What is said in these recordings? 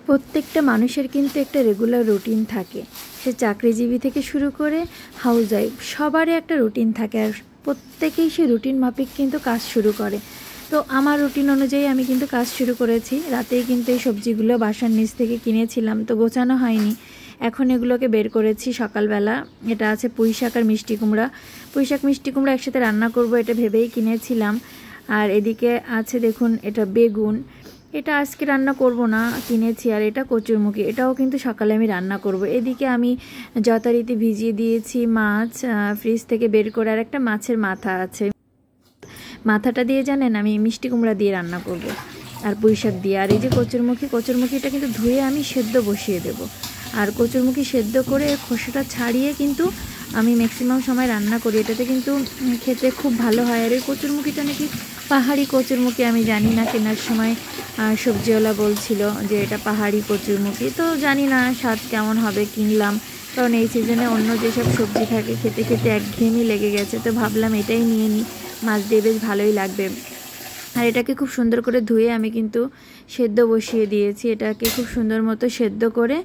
প্রত্যেকটা মানুষের কিন্তু একটা রেগুলার রুটিন থাকে। সে চাকরিজীবী থেকে শুরু করে হাউস ওয়াইফ, সবারই একটা রুটিন থাকে, আর প্রত্যেকেই সে রুটিন মাফিক কিন্তু কাজ শুরু করে। তো আমার রুটিন অনুযায়ী আমি কিন্তু কাজ শুরু করেছি। রাতেই কিন্তু এই সবজিগুলো বাসার নিচ থেকে কিনেছিলাম, তো গোছানো হয়নি, এখন এগুলোকে বের করেছি সকালবেলা। এটা আছে পুঁই শাক আর মিষ্টি কুমড়া। পুঁই শাক মিষ্টি কুমড়া একসাথে রান্না করব এটা ভেবেই কিনেছিলাম। আর এদিকে আছে দেখুন, এটা বেগুন, এটা আজকে রান্না করব না, কিনেছি। আর এটা কচুরমুখী, এটাও কিন্তু সকালে আমি রান্না করব। এদিকে আমি যথারীতি ভিজিয়ে দিয়েছি মাছ ফ্রিজ থেকে বের করে। আর একটা মাছের মাথা আছে, মাথাটা দিয়ে জানেন আমি মিষ্টি কুমড়া দিয়ে রান্না করব, আর পুঁই শাক দিয়ে। আর এই যে কচুরমুখীটা কিন্তু ধুয়ে আমি সেদ্ধ বসিয়ে দেব। আর কচুরমুখী সেদ্ধ করে খোসাটা ছাড়িয়ে কিন্তু আমি ম্যাক্সিমাম সময় রান্না করি। এটাতে কিন্তু খেতে খুব ভালো হয়। আর এই কচুরমুখীটা নাকি পাহাড়ি কচুরমুখী, আমি জানি না, কেনার সময় সবজিওয়ালা বলছিল যে এটা পাহাড়ি কচুরমুখী। তো জানি না স্বাদ কেমন হবে, কিনলাম কারণ এই সিজনে অন্য যেসব সবজি থাকে খেতে খেতে একঘেয়েমি লেগে গেছে, তো ভাবলাম এটাই নিয়ে নিই, মাছ দিয়ে বেশ ভালোই লাগবে। আর এটাকে খুব সুন্দর করে ধুয়ে আমি কিন্তু সেদ্ধ বসিয়ে দিয়েছি। এটাকে খুব সুন্দর মতো সেদ্ধ করে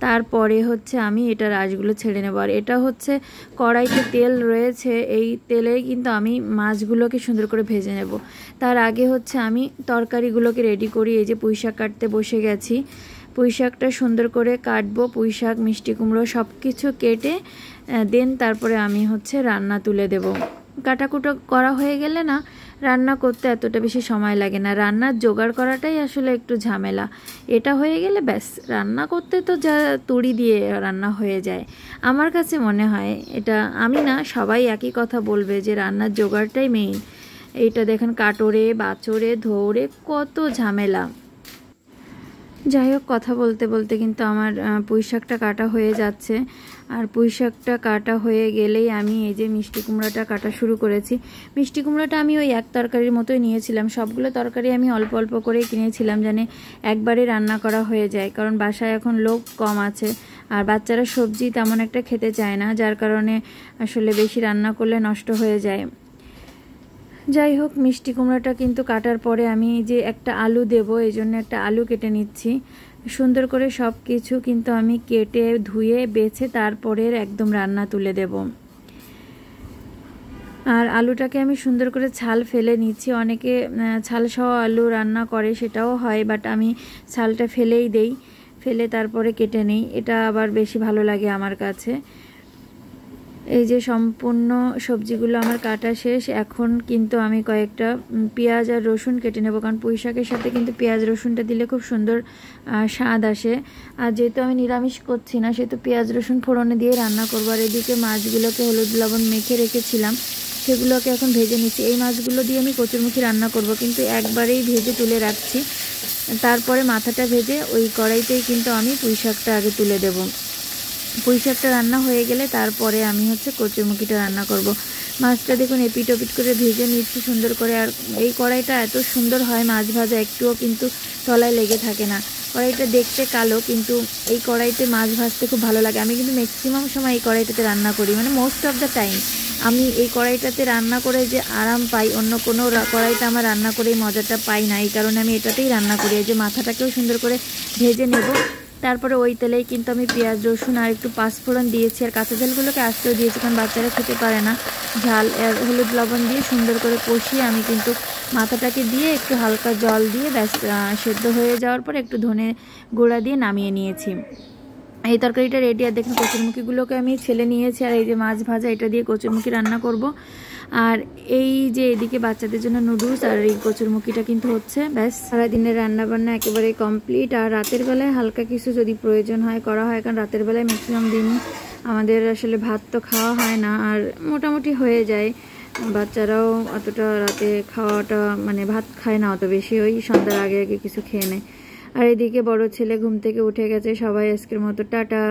তারপরে হচ্ছে আমি এটা রাশগুলো ছেড়ে নেব। আর এটা হচ্ছে কড়াইতে তেল রয়েছে, এই তেলে কিন্তু আমি মাছগুলোকে সুন্দর করে ভেজে নেব। তার আগে হচ্ছে আমি তরকারিগুলোকে রেডি করি। এই যে পুঁই শাক কাটতে বসে গেছি, পুঁই শাকটা সুন্দর করে কাটবো। পুঁই শাক মিষ্টি কুমড়ো সব কিছু কেটে দেন তারপরে আমি হচ্ছে রান্না তুলে দেব। কাটাকুটো করা হয়ে গেলে না রান্না করতে এতটা বেশি সময় লাগে না। রান্নার জোগাড় করাটাই আসলে একটু ঝামেলা। এটা হয়ে গেলে ব্যাস, রান্না করতে তো যা তুড়ি দিয়ে রান্না হয়ে যায়। আমার কাছে মনে হয় এটা, আমি না, সবাই একই কথা বলবে যে রান্নার জোগাড়টাই মেইন। এইটা দেখেন কাটোরে বাছরে ধরে কত ঝামেলা। যাই হোক, কথা বলতে বলতে কিন্তু আমার পুঁই শাকটা কাটা হয়ে যাচ্ছে। আর পুঁই শাকটা কাটা হয়ে গেলেই আমি এই যে মিষ্টি কুমড়াটা কাটা শুরু করেছি। মিষ্টি কুমড়াটা আমি ওই এক তরকারির মতোই নিয়েছিলাম, সবগুলো তরকারি আমি অল্প অল্প করেই কিনেছিলাম, জানে একবারে রান্না করা হয়ে যায়, কারণ বাসায় এখন লোক কম আছে আর বাচ্চারা সবজি তেমন একটা খেতে চায় না, যার কারণে আসলে বেশি রান্না করলে নষ্ট হয়ে যায়। যাই হোক, মিষ্টি কুমড়াটা কিন্তু কাটার পরে আমি যে একটা আলু দেব, এই জন্য একটা আলু কেটে নিচ্ছি। সুন্দর করে সব কিছু কিন্তু আমি কেটে ধুয়ে বেছে তারপরে একদম রান্না তুলে দেব। আর আলুটাকে আমি সুন্দর করে ছাল ফেলে নিচ্ছি। অনেকে ছাল সহ আলু রান্না করে, সেটাও হয়, বাট আমি ছালটা ফেলেই দেই, ফেলে তারপরে কেটে নিই। এটা আবার বেশি ভালো লাগে আমার কাছে। এই যে সম্পূর্ণ সবজিগুলো আমার কাটা শেষ। এখন কিন্তু আমি কয়েকটা পেঁয়াজ আর রসুন কেটে নেব, কারণ পুঁই শাকের সাথে কিন্তু পেঁয়াজ রসুনটা দিলে খুব সুন্দর স্বাদ আসে। আর যেহেতু আমি নিরামিষ করছি না, সেহেতু পেঁয়াজ রসুন ফোড়নে দিয়ে রান্না করবো। আর এদিকে মাছগুলোকে হলুদ লবণ মেখে রেখেছিলাম, সেগুলোকে এখন ভেজে নিচ্ছি। এই মাছগুলো দিয়ে আমি কচুরমুখী রান্না করব, কিন্তু একবারেই ভেজে তুলে রাখছি। তারপরে মাথাটা ভেজে ওই কড়াইতেই কিন্তু আমি পুঁই শাকটা আগে তুলে দেবো। পুঁই শাকটা রান্না হয়ে গেলে তারপরে আমি হচ্ছে কচুরমুখীটা রান্না করব। মাছটা দেখুন এপিট ওপিট করে ভেজে নিচ্ছি সুন্দর করে। আর এই কড়াইটা এত সুন্দর হয় মাছ ভাজা, একটুও কিন্তু তলায় লেগে থাকে না। কড়াইটা দেখতে কালো, কিন্তু এই কড়াইতে মাছ ভাজতে খুব ভালো লাগে। আমি কিন্তু ম্যাক্সিমাম সময় এই কড়াইটাতে রান্না করি, মানে মোস্ট অফ দ্য টাইম আমি এই কড়াইটাতে রান্না করে যে আরাম পাই, অন্য কোনো কড়াইতে আমার রান্না করে মজাটা পাই না। এই কারণে আমি এটাতেই রান্না করি। এই যে মাথাটাকেও সুন্দর করে ভেজে নেব। তারপরে ওই তেলেই কিন্তু আমি পেঁয়াজ রসুন আর একটু পাঁচফোড়ন দিয়েছি, আর কাঁচা ঝালগুলোকে আস্তেও দিয়েছি, কারণ বাচ্চারা খেতে পারে না ঝাল। আর হলুদ লবণ দিয়ে সুন্দর করে কষিয়ে আমি কিন্তু মাথাটাকে দিয়ে একটু হালকা জল দিয়ে ব্যাস সেদ্ধ হয়ে যাওয়ার পর একটু ধনে গুঁড়া দিয়ে নামিয়ে নিয়েছি। এই তরকারিটা রেডি। আর দেখুন কচুরমুখীগুলোকে আমি ছেলে নিয়েছি, আর এই যে মাছ ভাজা, এটা দিয়ে কচুরমুখী রান্না করব। আর এই যে এদিকে বাচ্চাদের জন্য নুডলস, আর এই কচুরমুখীটা কিন্তু হচ্ছে। ব্যাস সারাদিনের রান্নাবান্না একেবারে কমপ্লিট। আর রাতের বেলায় হালকা কিছু যদি প্রয়োজন হয় করা হয়, কারণ রাতের বেলায় ম্যাক্সিমাম দিন আমাদের আসলে ভাত তো খাওয়া হয় না, আর মোটামুটি হয়ে যায়। বাচ্চারাও অতটা রাতে খাওয়াটা মানে ভাত খায় না অত বেশি, ওই সন্ধ্যার আগে আগে কিছু খেয়ে নেয়। আর এদিকে বড় ছেলে ঘুম থেকে উঠে গেছে। সবাই আজকের মতো টাটা।